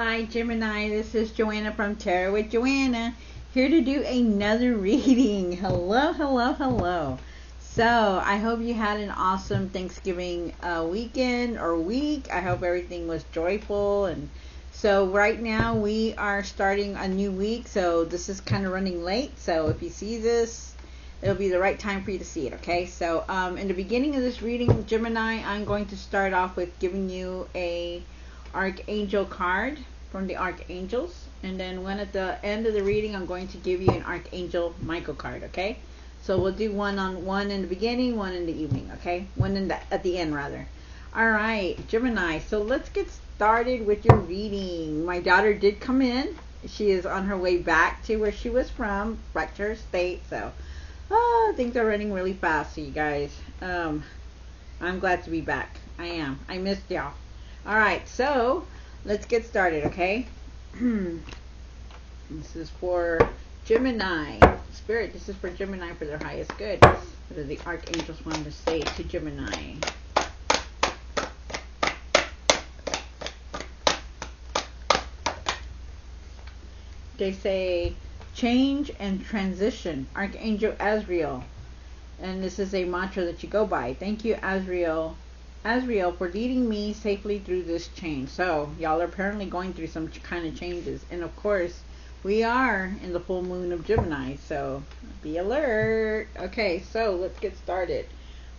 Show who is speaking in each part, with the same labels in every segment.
Speaker 1: Hi Gemini, this is Joanna from Tarot with Joanna, here to do another reading. Hello, hello, hello. So, I hope you had an awesome Thanksgiving weekend or week. I hope everything was joyful. And so right now we are starting a new week, so this is kind of running late. So if you see this, it'll be the right time for you to see it, okay? So in the beginning of this reading, Gemini, I'm going to start off with giving you a Archangel card from the Archangels, and then when at the end of the reading I'm going to give you an Archangel Michael card, okay? So we'll do one in the beginning, one in the evening, okay? One at the end rather. Alright, Gemini, so let's get started with your reading. My daughter did come in. She is on her way back to where she was from, back to her state, so things are running really fast, so you guys. I'm glad to be back. I am. I missed y'all. Alright, so let's get started, okay? This is for Gemini. Spirit, this is for Gemini for their highest good. What do the Archangels want to say to Gemini? They say change and transition. Archangel Azrael. And this is a mantra that you go by. Thank you, Azrael, for leading me safely through this change. So y'all are apparently going through some kind of changes, and of course we are in the full moon of Gemini, so be alert. Okay, so let's get started.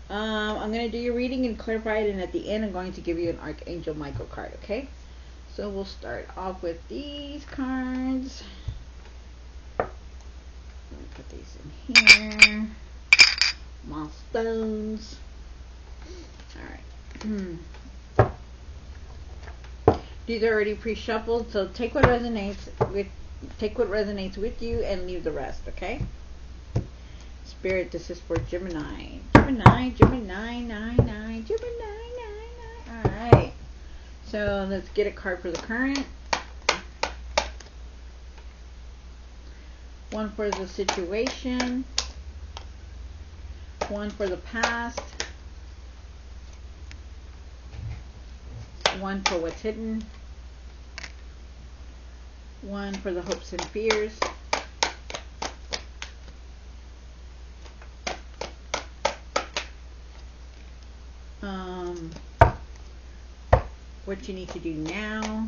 Speaker 1: I'm going to do your reading and clarify it, and at the end I'm going to give you an Archangel Michael card, okay? So we'll start off with these cards. Let me put these in here. Milestones. Alright. These are already pre-shuffled, so take what resonates with you and leave the rest, okay? Spirit, this is for Gemini. Gemini, Gemini, 9. Alright. So let's get a card for the current. One for the situation. One for the past. One for what's hidden. One for the hopes and fears. What you need to do now.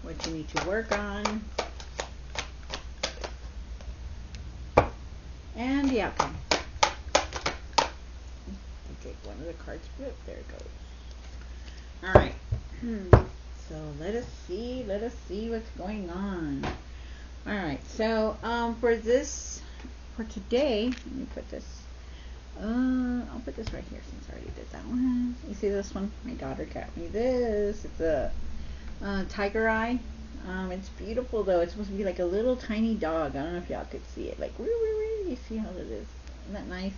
Speaker 1: What you need to work on. And the outcome. Okay, one of the cards flipped. There it goes. Alright. So let us see what's going on. Alright, so for today, let me put this, I'll put this right here since I already did that one. You see this one? My daughter got me this. It's a tiger eye. It's beautiful though. It's supposed to be like a little tiny dog. I don't know if y'all could see it. Like, you see how it is? Isn't that nice?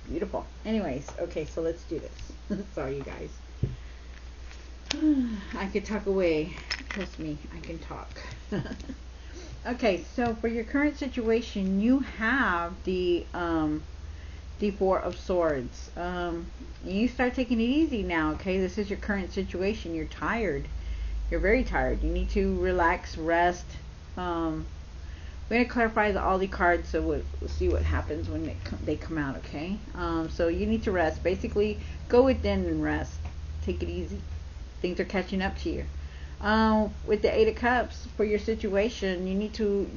Speaker 1: Beautiful. Anyways, okay, so let's do this. Sorry, you guys. I could talk away. Trust me, I can talk. Okay, so for your current situation, you have the Four of Swords. You start taking it easy now, okay? This is your current situation. You're tired. You're very tired. You need to relax, rest. We're going to clarify all the cards, so we'll see what happens when they come out, okay? So you need to rest. Basically, go within and rest. Take it easy. Things are catching up to you. With the Eight of Cups, for your situation,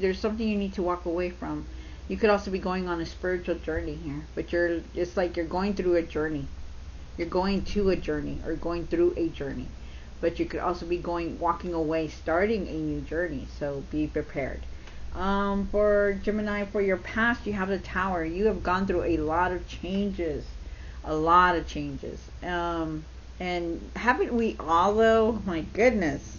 Speaker 1: there's something you need to walk away from. You could also be going on a spiritual journey here, but it's like you're going through a journey. You're going to a journey or going through a journey. But you could also be walking away, starting a new journey, so be prepared. For Gemini, for your past, you have the Tower. You have gone through a lot of changes. And haven't we all though? My goodness.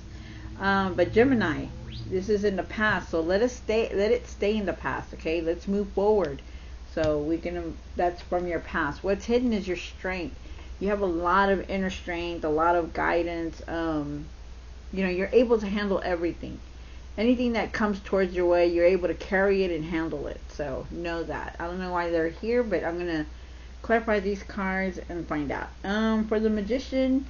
Speaker 1: But Gemini, this is in the past, so let it stay in the past, okay? Let's move forward. So that's from your past. What's hidden is your strength. You have a lot of inner strength, a lot of guidance. You're able to handle everything. Anything that comes towards your way, you're able to carry it and handle it. So know that. I don't know why they're here, but I'm going to clarify these cards and find out. For the Magician,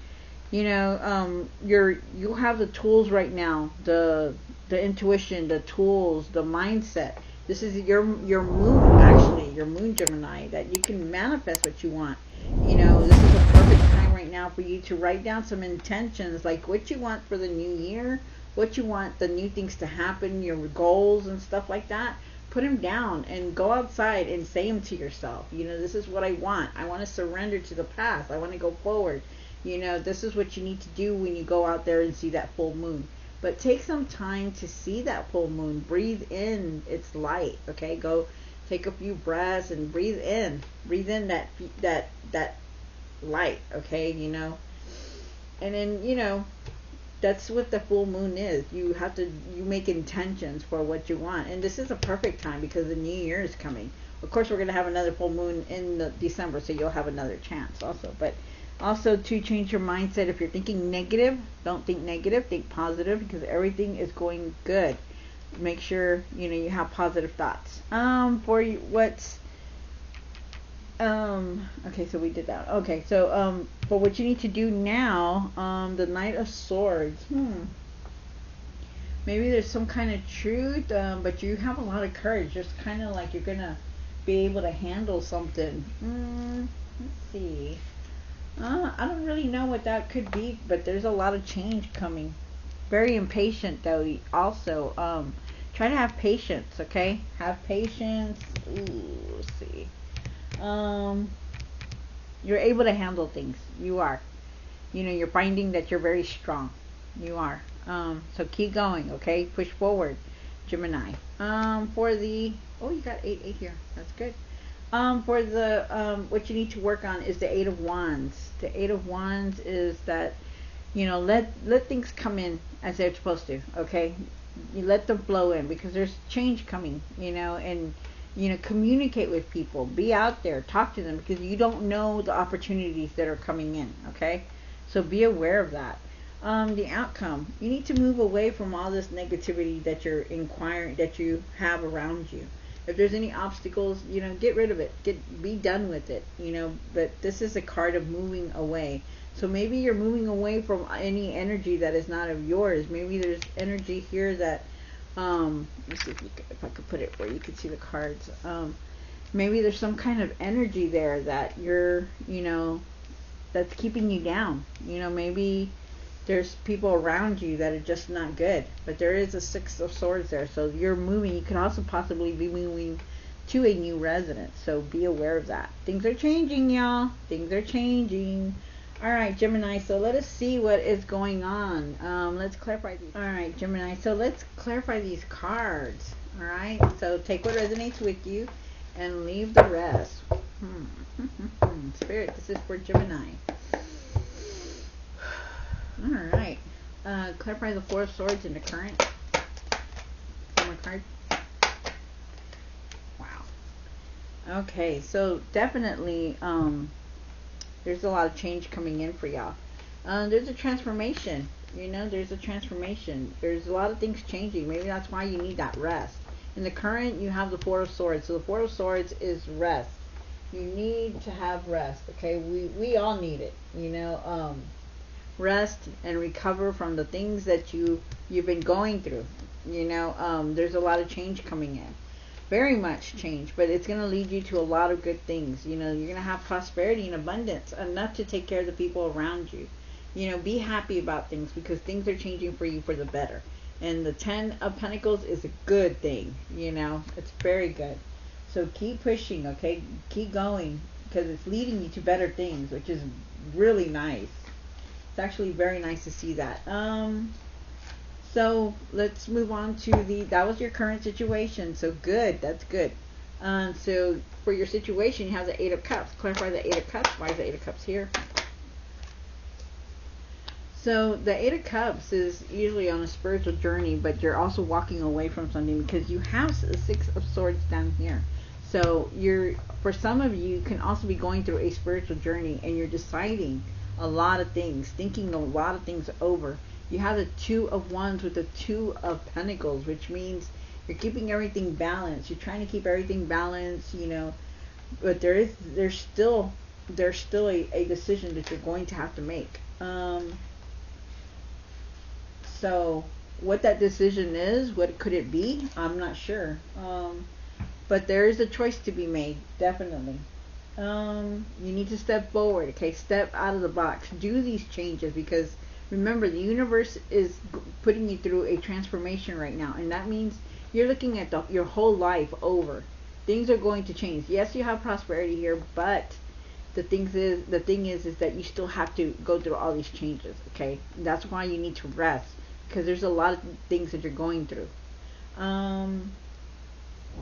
Speaker 1: You'll have the tools right now, the intuition, the tools, the mindset. This is your moon, actually, your moon, Gemini, that you can manifest what you want. This is a perfect time right now for you to write down some intentions, like what you want for the new year, what you want the new things to happen, your goals and stuff like that. Put them down and go outside and say them to yourself. This is what I want. I want to surrender to the past. I want to go forward. This is what you need to do when you go out there and see that full moon. But take some time to see that full moon. Breathe in its light. Okay, go take a few breaths and breathe in. Breathe in that light. Okay, and then that's what the full moon is. You make intentions for what you want, and this is a perfect time because the new year is coming. Of course, we're going to have another full moon in December, so you'll have another chance also. But also to change your mindset. If you're thinking negative, don't think negative. Think positive, because everything is going good. Make sure you have positive thoughts. For you, what's okay, so we did that. Okay, so for what you need to do now, the Knight of Swords. Maybe there's some kind of truth, but you have a lot of courage. Just kind of like you're gonna be able to handle something. Let's see. I don't really know what that could be, but there's a lot of change coming. Very impatient though. Also, try to have patience. Okay, have patience. Ooh, let's see. You're able to handle things. You are. You're finding that you're very strong. You are. So keep going. Okay, push forward, Gemini. For the you got 8 here. That's good. For the what you need to work on is the Eight of Wands. The Eight of Wands is that let things come in as they're supposed to. Okay, you let them flow in because there's change coming. And communicate with people. Be out there, talk to them, because you don't know the opportunities that are coming in. Okay, so be aware of that. The outcome, you need to move away from all this negativity that you have around you. If there's any obstacles, get rid of it. Be done with it. But this is a card of moving away. So maybe you're moving away from any energy that is not of yours. Maybe there's energy here that let me see if I could put it where you could see the cards. Maybe there's some kind of energy there that you're that's keeping you down. Maybe there's people around you that are just not good, but there is a Six of Swords there, so you're moving. You could also possibly be moving to a new residence, so be aware of that. Things are changing, y'all. Things are changing. Alright, Gemini, so let us see what is going on. Let's clarify these. Alright, Gemini, so let's clarify these cards. Alright, so take what resonates with you and leave the rest. Spirit, this is for Gemini. Alright, clarify the Four of Swords in the current. One more card. Wow. Okay, so definitely, there's a lot of change coming in for y'all. There's a transformation. There's a transformation. There's a lot of things changing. Maybe that's why you need that rest. In the current, you have the Four of Swords. So the Four of Swords is rest. You need to have rest. Okay, we all need it. Rest and recover from the things that you've been going through. There's a lot of change coming in. Very much change, but it's going to lead you to a lot of good things. You're going to have prosperity and abundance, enough to take care of the people around you. Be happy about things, because things are changing for you for the better. And the Ten of Pentacles is a good thing. It's very good. So keep pushing, okay? Keep going, because it's leading you to better things, which is really nice. It's actually very nice to see that. So let's move on to that was your current situation. So good, that's good. So for your situation, you have the Eight of Cups. Clarify the Eight of Cups. Why is the Eight of Cups here? So the Eight of Cups is usually on a spiritual journey, but you're also walking away from something, because you have the Six of Swords down here. So for some of you can also be going through a spiritual journey, and you're deciding a lot of things, thinking a lot of things over. You have the Two of Wands with the Two of Pentacles, which means you're keeping everything balanced. You're trying to keep everything balanced, but there's still a decision that you're going to have to make. Um, so what that decision is, what could it be? I'm not sure. But there is a choice to be made, definitely. You need to step forward, okay? Step out of the box. Do these changes because remember, the universe is putting you through a transformation right now, and that means you're looking at your whole life over. Things are going to change. Yes, you have prosperity here, but the thing is that you still have to go through all these changes, okay? That's why you need to rest because there's a lot of things that you're going through.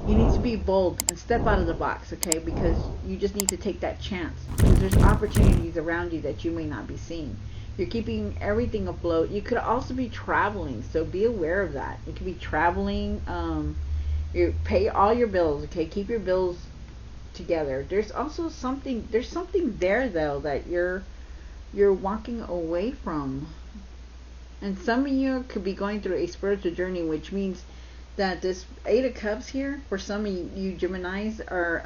Speaker 1: You need to be bold and step out of the box, okay? Because you just need to take that chance. Because there's opportunities around you that you may not be seeing. You're keeping everything afloat. You could also be traveling, so be aware of that. You could be traveling. You pay all your bills, okay? Keep your bills together. There's also something. There's something there though that you're walking away from. And some of you could be going through a spiritual journey, which means that this Eight of Cups here, for some of you Geminis, are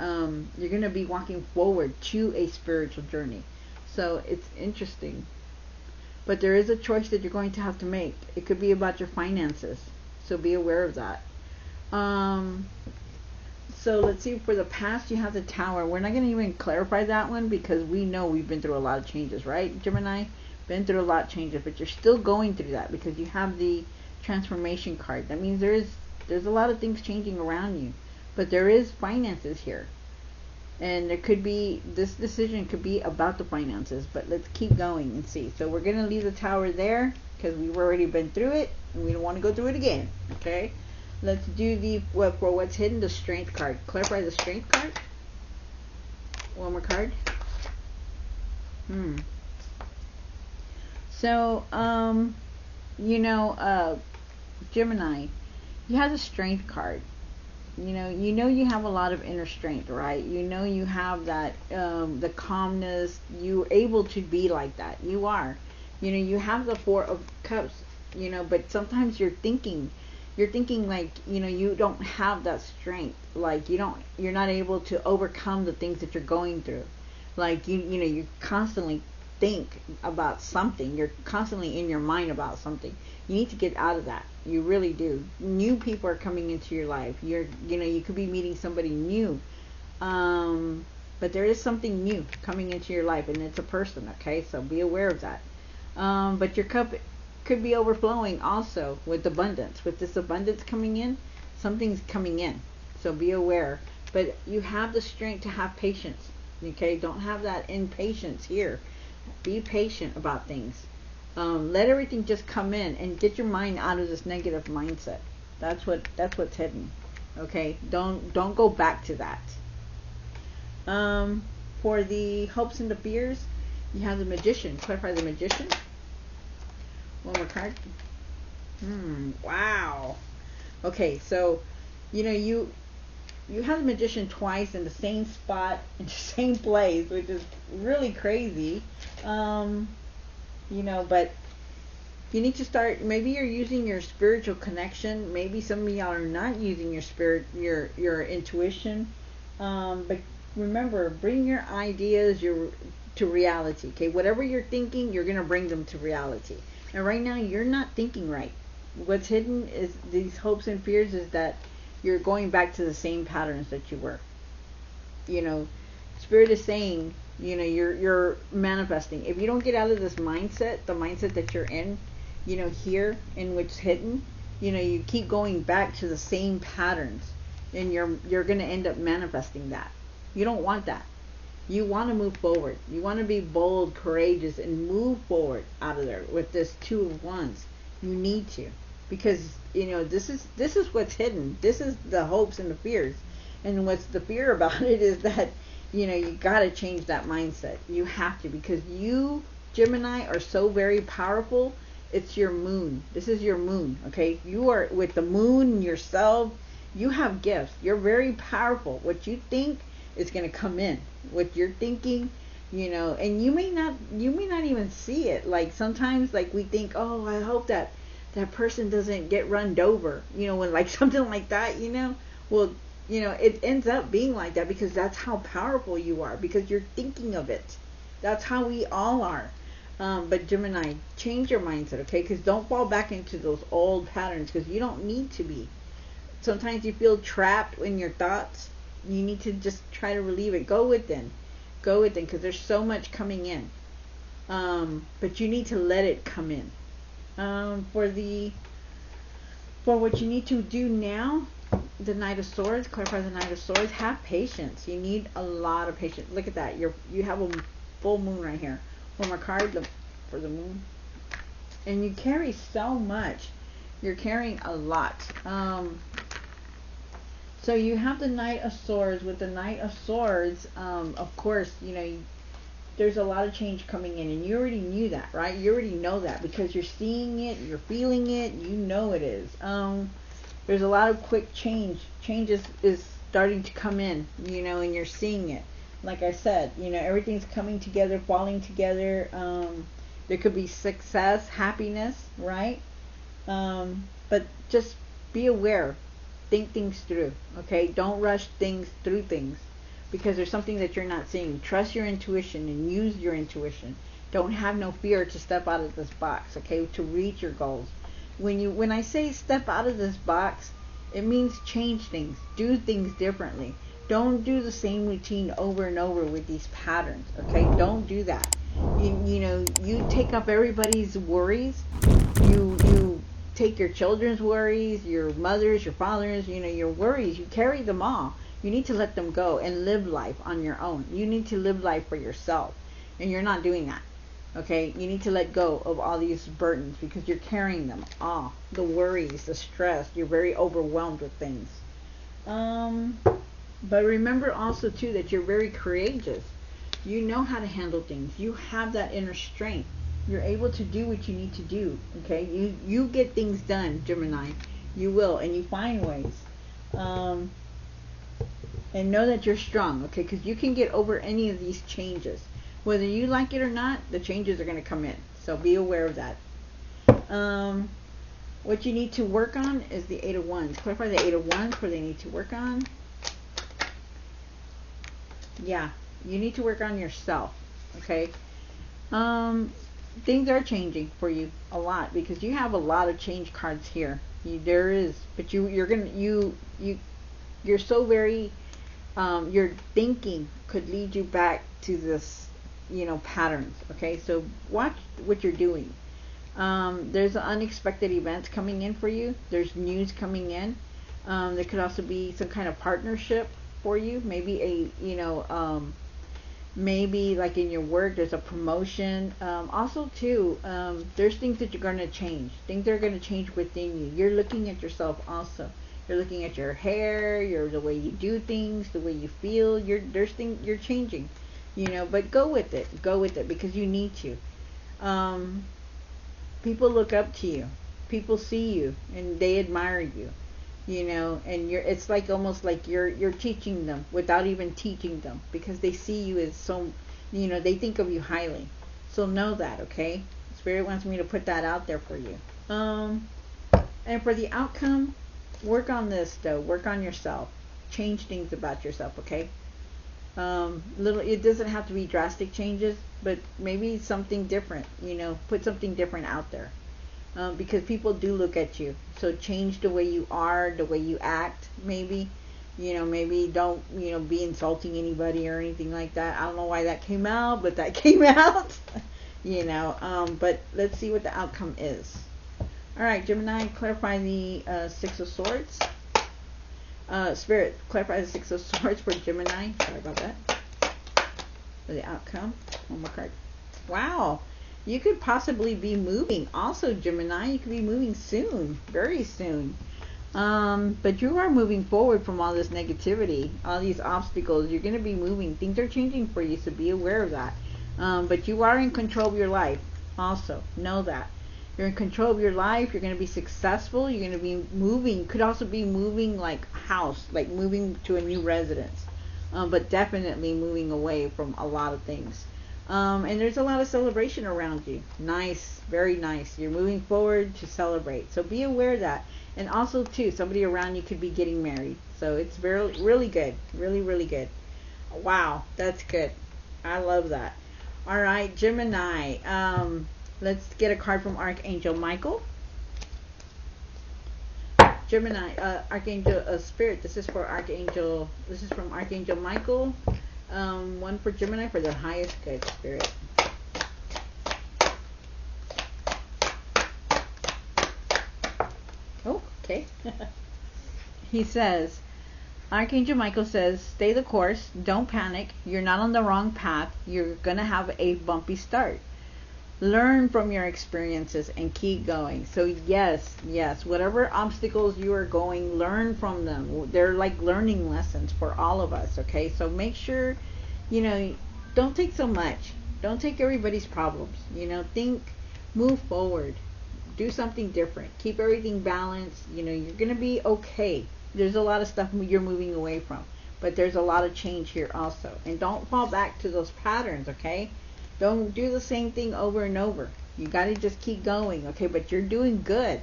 Speaker 1: you're going to be walking forward to a spiritual journey. So it's interesting. But there is a choice that you're going to have to make. It could be about your finances. So be aware of that. So let's see, for the past you have the Tower. We're not going to even clarify that one because we know we've been through a lot of changes, right, Gemini? Been through a lot of changes, but you're still going through that because you have the transformation card. That means there's a lot of things changing around you, but there is finances here, and there could be, this decision could be about the finances, but let's keep going and see. So we're going to leave the Tower there because we've already been through it and we don't want to go through it again. Okay, let's do the for what's hidden, the Strength card. Clarify the Strength card. One more card. So Gemini, you have the Strength card. You know you have a lot of inner strength, right? You have that the calmness. You're able to be like that. You are. You have the Four of Cups. But sometimes you're thinking like, you don't have that strength. Like you're not able to overcome the things that you're going through. Like you constantly think about something. You're constantly in your mind about something. You need to get out of that. You really do. New people are coming into your life. You could be meeting somebody new. But there is something new coming into your life, and it's a person, okay? So be aware of that. But your cup could be overflowing also with abundance. With this abundance coming in, something's coming in. So be aware. But you have the strength to have patience, okay? Don't have that impatience here. Be patient about things. Let everything just come in and get your mind out of this negative mindset. That's what's hidden. Okay, don't go back to that. For the hopes and the fears, you have the Magician. Clarify the Magician. One more card. Wow. Okay, so you have the Magician twice in the same spot, in the same place, which is really crazy. But you need to start, maybe you're using your spiritual connection. Maybe some of y'all are not using your spirit, your intuition. But remember, bring your ideas to reality. Okay, whatever you're thinking, you're going to bring them to reality. And right now, you're not thinking right. What's hidden is these hopes and fears is that you're going back to the same patterns that you were. Spirit is saying, you're manifesting. If you don't get out of this mindset, the mindset that you're in, here in which hidden, you keep going back to the same patterns, and you're going to end up manifesting that. You don't want that. You want to move forward. You want to be bold, courageous, and move forward out of there with this Two of Wands. You need to, because this is what's hidden. This is the hopes and the fears, and what's the fear about it is that you got to change that mindset. You have to, because you Gemini are so very powerful. It's your moon. This is your moon. Okay, you are with the moon yourself. You have gifts. You're very powerful. What you think is going to come in. What you're thinking, and you may not even see it. Like sometimes, like we think, oh, I hope that person doesn't get run over. When like something like that. Well, it ends up being like that because that's how powerful you are. Because you're thinking of it. That's how we all are. But Gemini, change your mindset, okay? Because don't fall back into those old patterns, because you don't need to be. Sometimes you feel trapped in your thoughts. You need to just try to relieve it. Go within, because there's so much coming in. But you need to let it come in. For what you need to do now, the Knight of Swords, clarify the Knight of Swords. Have patience. You need a lot of patience. Look at that. You have a full moon right here. One more card for the moon. And you carry so much. You're carrying a lot. So you have the Knight of Swords. With the Knight of Swords, of course, there's a lot of change coming in, and you already knew that, right? You already know that because you're seeing it, you're feeling it, you know it is. There's a lot of quick changes is starting to come in, and you're seeing it. Like I said, everything's coming together, falling together. There could be success, happiness, right? But just be aware. Think things through, okay? Don't rush through things, because there's something that you're not seeing. Trust your intuition and use your intuition. Don't have no fear to step out of this box, okay? To reach your goals. When I say step out of this box, it means change things, do things differently. Don't do the same routine over and over with these patterns, okay? Don't do that. You take up everybody's worries. You take your children's worries, your mother's, your father's, your worries. You carry them all. You need to let them go and live life on your own. You need to live life for yourself, and you're not doing that. Okay, you need to let go of all these burdens because you're carrying them all. The worries, the stress, you're very overwhelmed with things. But remember also too that you're very courageous. You know how to handle things. You have that inner strength. You're able to do what you need to do. Okay, you get things done, Gemini. You will, and you find ways. And know that you're strong, okay? Because you can get over any of these changes. Whether you like it or not, the changes are going to come in. So be aware of that. What you need to work on is the Eight of Wands. Clarify the Eight of Wands, where they need to work on. Yeah, you need to work on yourself, okay? Things are changing for you a lot because you have a lot of change cards here. There is, but you're so very, your thinking could lead you back to this, patterns. Okay, so watch what you're doing. There's unexpected events coming in for you. There's news coming in. There could also be some kind of partnership for you. Maybe maybe like in your work, there's a promotion. Also too, there's things that you're going to change. Things that are going to change within you. You're looking at yourself also. You're looking at your hair, the way you do things, the way you feel. There's things you're changing, but go with it because you need to. People look up to you. People see you and they admire you, and it's like almost like you're teaching them without even teaching them because they see you as so, they think of you highly. So know that, okay? Spirit wants me to put that out there for you. And for the outcome, work on this though. Work on yourself. Change things about yourself, okay? It doesn't have to be drastic changes, but maybe something different, put something different out there. Because people do look at you. So change the way you are, the way you act, maybe. Maybe don't, be insulting anybody or anything like that. I don't know why that came out, but that came out. But let's see what the outcome is. Alright, Gemini, clarify the Six of Swords. Spirit, clarify the Six of Swords for Gemini. Sorry about that. For the outcome. One more card. Wow. You could possibly be moving. Also, Gemini, you could be moving soon. Very soon. But you are moving forward from all this negativity. All these obstacles. You're going to be moving. Things are changing for you, so be aware of that. But you are in control of your life. Also, know that. You're in control of your life. You're going to be successful. You're going to be moving. Could also be moving like house. Like moving to a new residence. But definitely moving away from a lot of things. And there's a lot of celebration around you. Nice. Very nice. You're moving forward to celebrate. So be aware of that. And also, too, somebody around you could be getting married. So it's really good. Really, really good. Wow. That's good. I love that. All right, Gemini. Let's get a card from Archangel Michael. Gemini, Archangel Spirit. This is for Archangel. This is from Archangel Michael. One for Gemini for their highest good, Spirit. Oh, okay. He says, Archangel Michael says, stay the course. Don't panic. You're not on the wrong path. You're gonna have a bumpy start. Learn from your experiences and keep going. So yes, whatever obstacles you are going, learn from them. They're like learning lessons for all of us, okay? So make sure, don't take so much. Don't take everybody's problems. Think, move forward. Do something different. Keep everything balanced. You're going to be okay. There's a lot of stuff you're moving away from, but there's a lot of change here also. And don't fall back to those patterns, okay? Don't do the same thing over and over. You got to just keep going, okay? But you're doing good.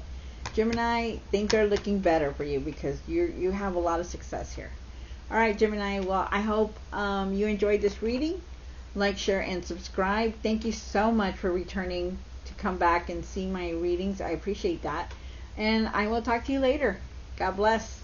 Speaker 1: Gemini, things are looking better for you because you have a lot of success here. All right, Gemini, well, I hope you enjoyed this reading. Like, share, and subscribe. Thank you so much for returning to come back and see my readings. I appreciate that. And I will talk to you later. God bless.